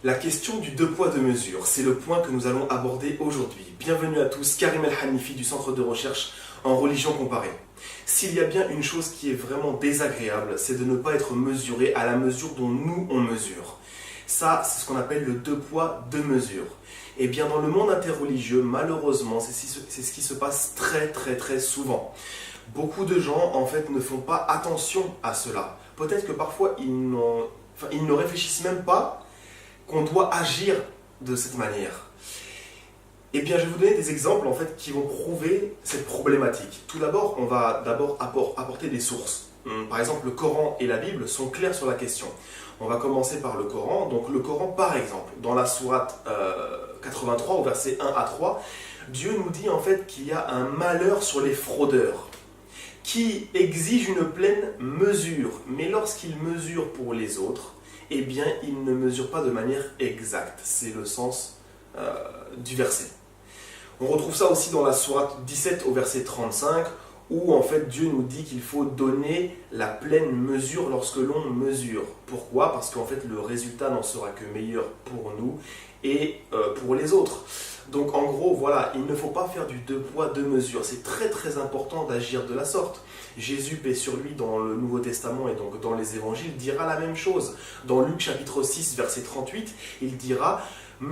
La question du deux poids deux mesures, c'est le point que nous allons aborder aujourd'hui. Bienvenue à tous, Karim El-Hanifi du Centre de recherche en religion comparée. S'il y a bien une chose qui est vraiment désagréable, c'est de ne pas être mesuré à la mesure dont nous on mesure. Ça, c'est ce qu'on appelle le deux poids deux mesures. Et bien dans le monde interreligieux, malheureusement, c'est ce qui se passe très souvent. Beaucoup de gens en fait ne font pas attention à cela. Peut-être que parfois ils ne réfléchissent même pas qu'on doit agir de cette manière. Eh bien, je vais vous donner des exemples en fait qui vont prouver cette problématique. Tout d'abord, on va apporter des sources. Par exemple, le Coran et la Bible sont clairs sur la question. On va commencer par le Coran. Donc le Coran, par exemple, dans la sourate 83 au verset 1 à 3, Dieu nous dit en fait qu'il y a un malheur sur les fraudeurs qui exigent une pleine mesure. Mais lorsqu'ils mesurent pour les autres, eh bien, ils ne mesurent pas de manière exacte. C'est le sens du verset. On retrouve ça aussi dans la sourate 17 au verset 35, où en fait Dieu nous dit qu'il faut donner la pleine mesure lorsque l'on mesure. Pourquoi ? Parce qu'en fait le résultat n'en sera que meilleur pour nous et pour les autres. Donc en gros, voilà, il ne faut pas faire du deux poids deux mesures. C'est très important d'agir de la sorte. Jésus, paix sur lui, dans le Nouveau Testament et donc dans les évangiles, dira la même chose. Dans Luc chapitre 6, verset 38, il dira « on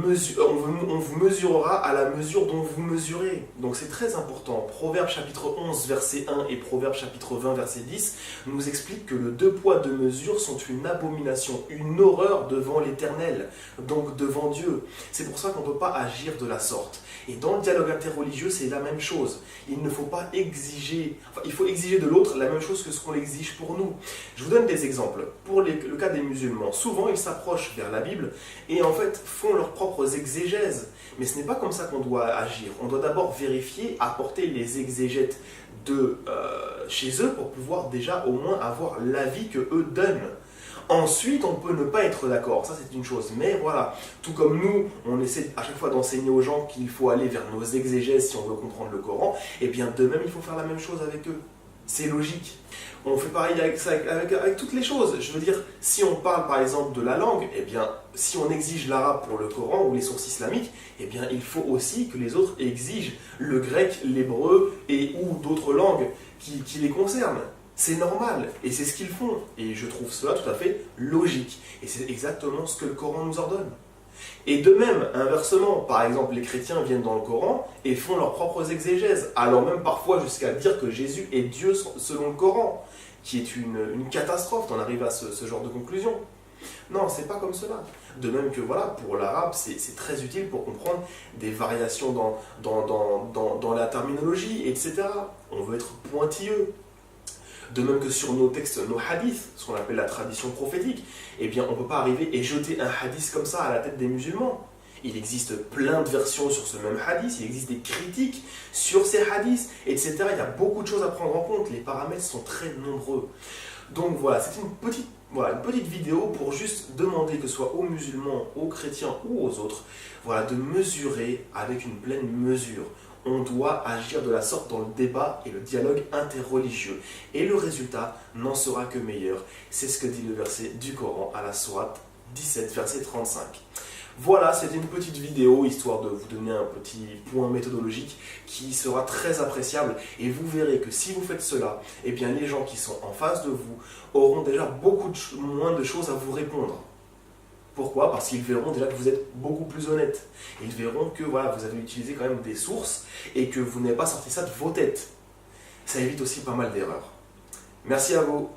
vous mesurera à la mesure dont vous mesurez ». Donc c'est très important. Proverbe chapitre 11, verset 1 et Proverbe chapitre 20, verset 10 nous expliquent que le deux poids deux mesures sont une abomination, une horreur devant l'Éternel, donc devant Dieu. C'est pour ça qu'on ne peut pas agir de la sorte. Et dans le dialogue interreligieux, c'est la même chose. Il ne faut pas exiger, il faut exiger de l'autre la même chose que ce qu'on exige pour nous. Je vous donne des exemples. Pour le cas des musulmans, souvent ils s'approchent vers la Bible et en fait font leurs propres exégèses. Mais ce n'est pas comme ça qu'on doit agir. On doit d'abord vérifier, apporter les exégètes de chez eux pour pouvoir déjà au moins avoir l'avis que eux donnent. Ensuite, on peut ne pas être d'accord, ça c'est une chose, mais voilà, tout comme nous, on essaie à chaque fois d'enseigner aux gens qu'il faut aller vers nos exégèses si on veut comprendre le Coran, et bien de même il faut faire la même chose avec eux. C'est logique. On fait pareil avec toutes les choses. Je veux dire, si on parle par exemple de la langue, eh bien, si on exige l'arabe pour le Coran ou les sources islamiques, eh bien, il faut aussi que les autres exigent le grec, l'hébreu et ou d'autres langues qui les concernent. C'est normal, et c'est ce qu'ils font. Et je trouve cela tout à fait logique. Et c'est exactement ce que le Coran nous ordonne. Et de même, inversement, par exemple, les chrétiens viennent dans le Coran et font leurs propres exégèses, allant même parfois jusqu'à dire que Jésus est Dieu selon le Coran, qui est une catastrophe d'en arriver à ce genre de conclusion. Non, c'est pas comme cela. De même que voilà, pour l'arabe, c'est très utile pour comprendre des variations dans la terminologie, etc. On veut être pointilleux. De même que sur nos textes, nos hadiths, ce qu'on appelle la tradition prophétique, eh bien on ne peut pas arriver et jeter un hadith comme ça à la tête des musulmans. Il existe plein de versions sur ce même hadith, il existe des critiques sur ces hadiths, etc. Il y a beaucoup de choses à prendre en compte, les paramètres sont très nombreux. Donc voilà, c'est une petite vidéo pour juste demander que ce soit aux musulmans, aux chrétiens ou aux autres, voilà, de mesurer avec une pleine mesure. On doit agir de la sorte dans le débat et le dialogue interreligieux. Et le résultat n'en sera que meilleur. C'est ce que dit le verset du Coran à la sourate 17, verset 35. Voilà, c'était une petite vidéo, histoire de vous donner un petit point méthodologique qui sera très appréciable. Et vous verrez que si vous faites cela, eh bien les gens qui sont en face de vous auront déjà beaucoup moins de choses à vous répondre. Pourquoi ? Parce qu'ils verront déjà que vous êtes beaucoup plus honnête. Ils verront que voilà, vous avez utilisé quand même des sources et que vous n'avez pas sorti ça de vos têtes. Ça évite aussi pas mal d'erreurs. Merci à vous.